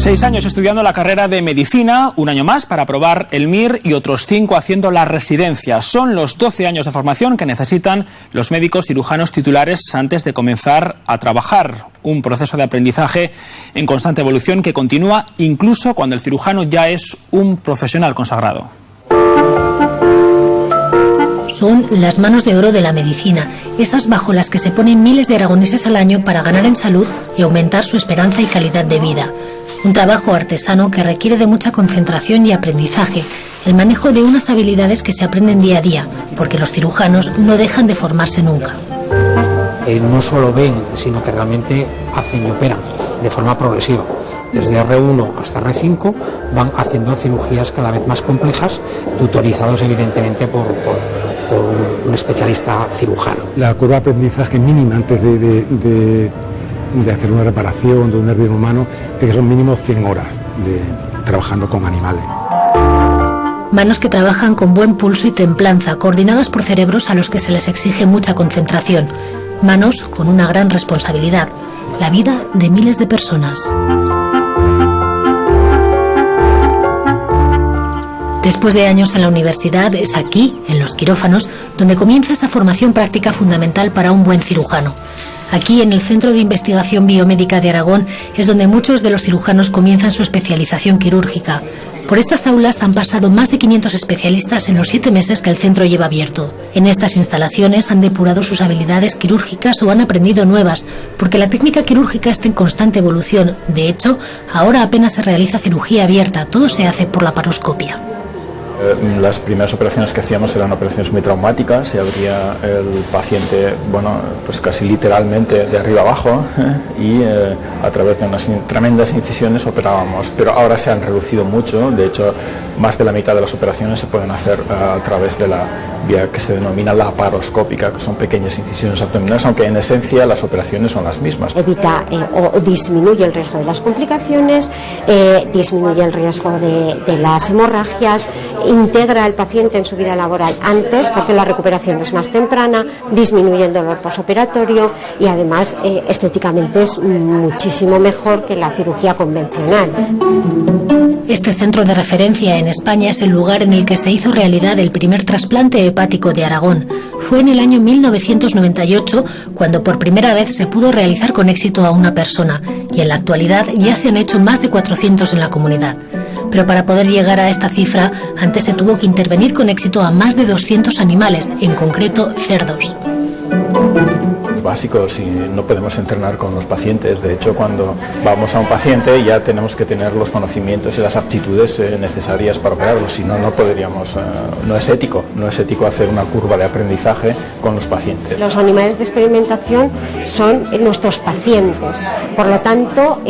6 años estudiando la carrera de medicina, un año más para aprobar el MIR y otros 5 haciendo la residencia. Son los 12 años de formación que necesitan los médicos cirujanos titulares antes de comenzar a trabajar. Un proceso de aprendizaje en constante evolución que continúa incluso cuando el cirujano ya es un profesional consagrado. Son las manos de oro de la medicina, esas bajo las que se ponen miles de aragoneses al año para ganar en salud y aumentar su esperanza y calidad de vida. Un trabajo artesano que requiere de mucha concentración y aprendizaje, el manejo de unas habilidades que se aprenden día a día, porque los cirujanos no dejan de formarse nunca. No solo ven, sino que realmente hacen y operan de forma progresiva. Desde R1 hasta R5 van haciendo cirugías cada vez más complejas, tutorizados evidentemente por un especialista cirujano. La curva de aprendizaje mínima antes de hacer una reparación de un nervio humano es que son mínimo 100 horas trabajando con animales. Manos que trabajan con buen pulso y templanza, coordinadas por cerebros a los que se les exige mucha concentración. Manos con una gran responsabilidad, la vida de miles de personas. Después de años en la universidad, es aquí, en los quirófanos, donde comienza esa formación práctica fundamental para un buen cirujano. Aquí, en el Centro de Investigación Biomédica de Aragón, es donde muchos de los cirujanos comienzan su especialización quirúrgica. Por estas aulas han pasado más de 500 especialistas en los 7 meses que el centro lleva abierto. En estas instalaciones han depurado sus habilidades quirúrgicas o han aprendido nuevas, porque la técnica quirúrgica está en constante evolución. De hecho, ahora apenas se realiza cirugía abierta, todo se hace por laparoscopia. Las primeras operaciones que hacíamos eran operaciones muy traumáticas, se abría el paciente, pues casi literalmente de arriba abajo, y a través de unas tremendas incisiones operábamos, pero ahora se han reducido mucho. De hecho, más de la mitad de las operaciones se pueden hacer a través de la vía que se denomina laparoscópica, que son pequeñas incisiones abdominales, aunque en esencia las operaciones son las mismas. Evita o disminuye el riesgo de las complicaciones, disminuye el riesgo de las hemorragias, integra al paciente en su vida laboral antes, porque la recuperación es más temprana, disminuye el dolor posoperatorio y además estéticamente es muchísimo mejor que la cirugía convencional. Este centro de referencia en España es el lugar en el que se hizo realidad el primer trasplante hepático de Aragón. Fue en el año 1998 cuando por primera vez se pudo realizar con éxito a una persona, y en la actualidad ya se han hecho más de 400 en la comunidad. Pero para poder llegar a esta cifra, antes se tuvo que intervenir con éxito a más de 200 animales, en concreto cerdos. Básico, si no podemos entrenar con los pacientes. De hecho, cuando vamos a un paciente ya tenemos que tener los conocimientos y las aptitudes necesarias para operarlo, si no, no podríamos, no es ético hacer una curva de aprendizaje con los pacientes. Los animales de experimentación son nuestros pacientes, por lo tanto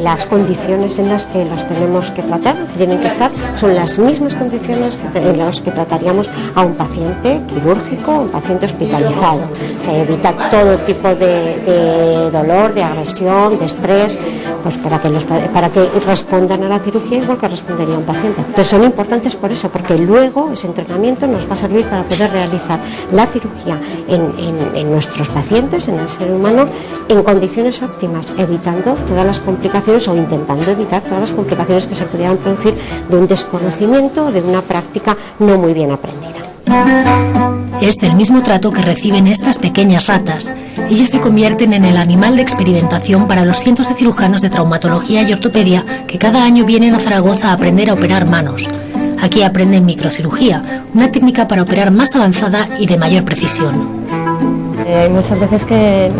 las condiciones en las que los tenemos que tratar, que tienen que estar, son las mismas condiciones en las que trataríamos a un paciente quirúrgico, un paciente hospitalizado. Se evita todo tipo de dolor, de agresión, de estrés, pues para que respondan a la cirugía igual que respondería un paciente. Entonces son importantes por eso, porque luego ese entrenamiento nos va a servir para poder realizar la cirugía en nuestros pacientes, en el ser humano, en condiciones óptimas, evitando todas las complicaciones o intentando evitar todas las complicaciones que se pudieran producir de un desconocimiento o de una práctica no muy bien aprendida. Es el mismo trato que reciben estas pequeñas ratas. Ellas se convierten en el animal de experimentación para los cientos de cirujanos de traumatología y ortopedia que cada año vienen a Zaragoza a aprender a operar manos. Aquí aprenden microcirugía, una técnica para operar más avanzada y de mayor precisión. Hay muchas veces que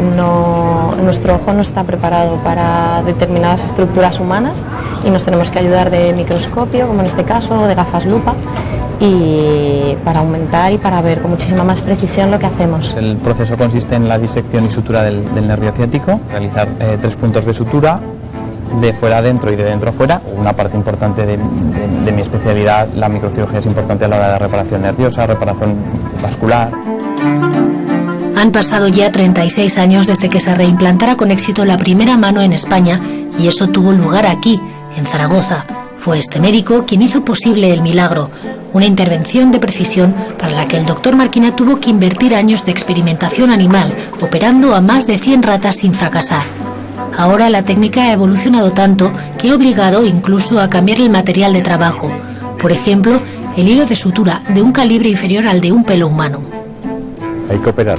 nuestro ojo no está preparado para determinadas estructuras humanas y nos tenemos que ayudar de microscopio, como en este caso, de gafas lupa, y para aumentar y para ver con muchísima más precisión lo que hacemos. El proceso consiste en la disección y sutura del nervio ciático, realizar 3 puntos de sutura, de fuera adentro y de dentro a fuera. Una parte importante de mi especialidad, la microcirugía, es importante a la hora de reparación nerviosa, reparación vascular. Han pasado ya 36 años desde que se reimplantara con éxito la primera mano en España, y eso tuvo lugar aquí, en Zaragoza. Fue este médico quien hizo posible el milagro, una intervención de precisión para la que el doctor Marquina tuvo que invertir años de experimentación animal, operando a más de 100 ratas sin fracasar. Ahora la técnica ha evolucionado tanto que ha obligado incluso a cambiar el material de trabajo. Por ejemplo, el hilo de sutura de un calibre inferior al de un pelo humano. Hay que operar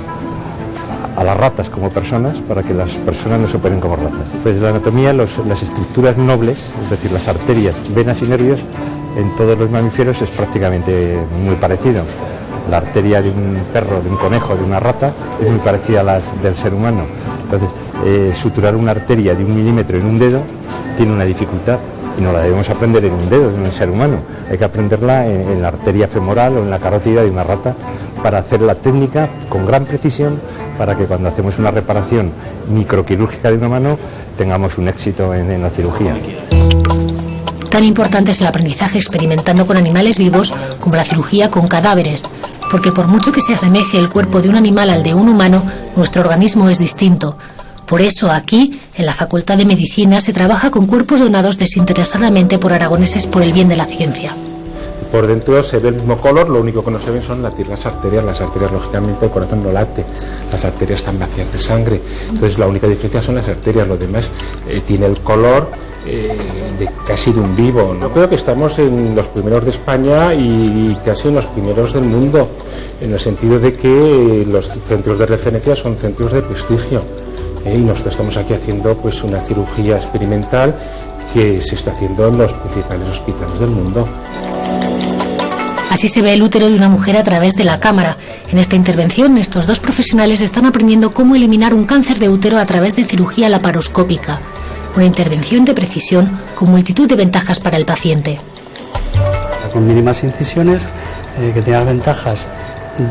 a las ratas como personas para que las personas no se operen como ratas. Pues la anatomía, las estructuras nobles, es decir, las arterias, venas y nervios, en todos los mamíferos es prácticamente muy parecido. La arteria de un perro, de un conejo, de una rata es muy parecida a las del ser humano. Entonces, suturar una arteria de 1 milímetro en un dedo tiene una dificultad y no la debemos aprender en un dedo de un ser humano. Hay que aprenderla en la arteria femoral o en la carótida de una rata para hacer la técnica con gran precisión para que cuando hacemos una reparación microquirúrgica de una mano tengamos un éxito en la cirugía. Tan importante es el aprendizaje experimentando con animales vivos como la cirugía con cadáveres, porque por mucho que se asemeje el cuerpo de un animal al de un humano, nuestro organismo es distinto. Por eso aquí, en la Facultad de Medicina, se trabaja con cuerpos donados desinteresadamente por aragoneses por el bien de la ciencia. Por dentro se ve el mismo color, lo único que no se ven son las arterias. Las arterias, lógicamente, el corazón no late, las arterias están vacías de sangre. Entonces la única diferencia son las arterias, lo demás tiene el color de casi de un vivo. Yo creo que estamos en los primeros de España y casi en los primeros del mundo, en el sentido de que los centros de referencia son centros de prestigio. Y nosotros estamos aquí haciendo pues una cirugía experimental que se está haciendo en los principales hospitales del mundo. Así se ve el útero de una mujer a través de la cámara. En esta intervención, estos dos profesionales están aprendiendo cómo eliminar un cáncer de útero a través de cirugía laparoscópica. Una intervención de precisión con multitud de ventajas para el paciente. Con mínimas incisiones, que tiene las ventajas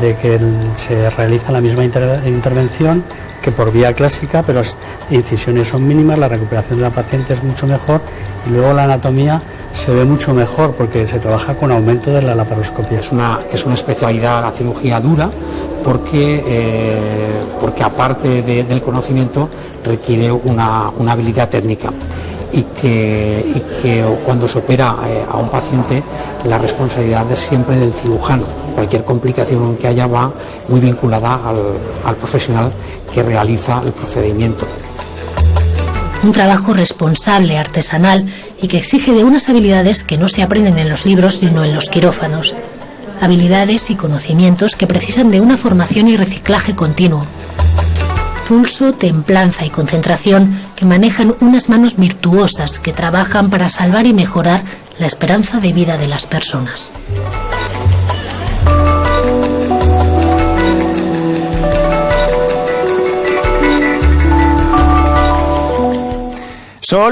de que se realiza la misma intervención que por vía clásica, pero las incisiones son mínimas, la recuperación de la paciente es mucho mejor y luego la anatomía se ve mucho mejor porque se trabaja con aumento de la laparoscopia. Es una especialidad, la cirugía dura, porque aparte del conocimiento requiere una habilidad técnica y que cuando se opera a un paciente la responsabilidad es siempre del cirujano. Cualquier complicación que haya va muy vinculada al profesional que realiza el procedimiento. Un trabajo responsable, artesanal y que exige de unas habilidades que no se aprenden en los libros sino en los quirófanos. Habilidades y conocimientos que precisan de una formación y reciclaje continuo. Pulso, templanza y concentración que manejan unas manos virtuosas que trabajan para salvar y mejorar la esperanza de vida de las personas. Sol.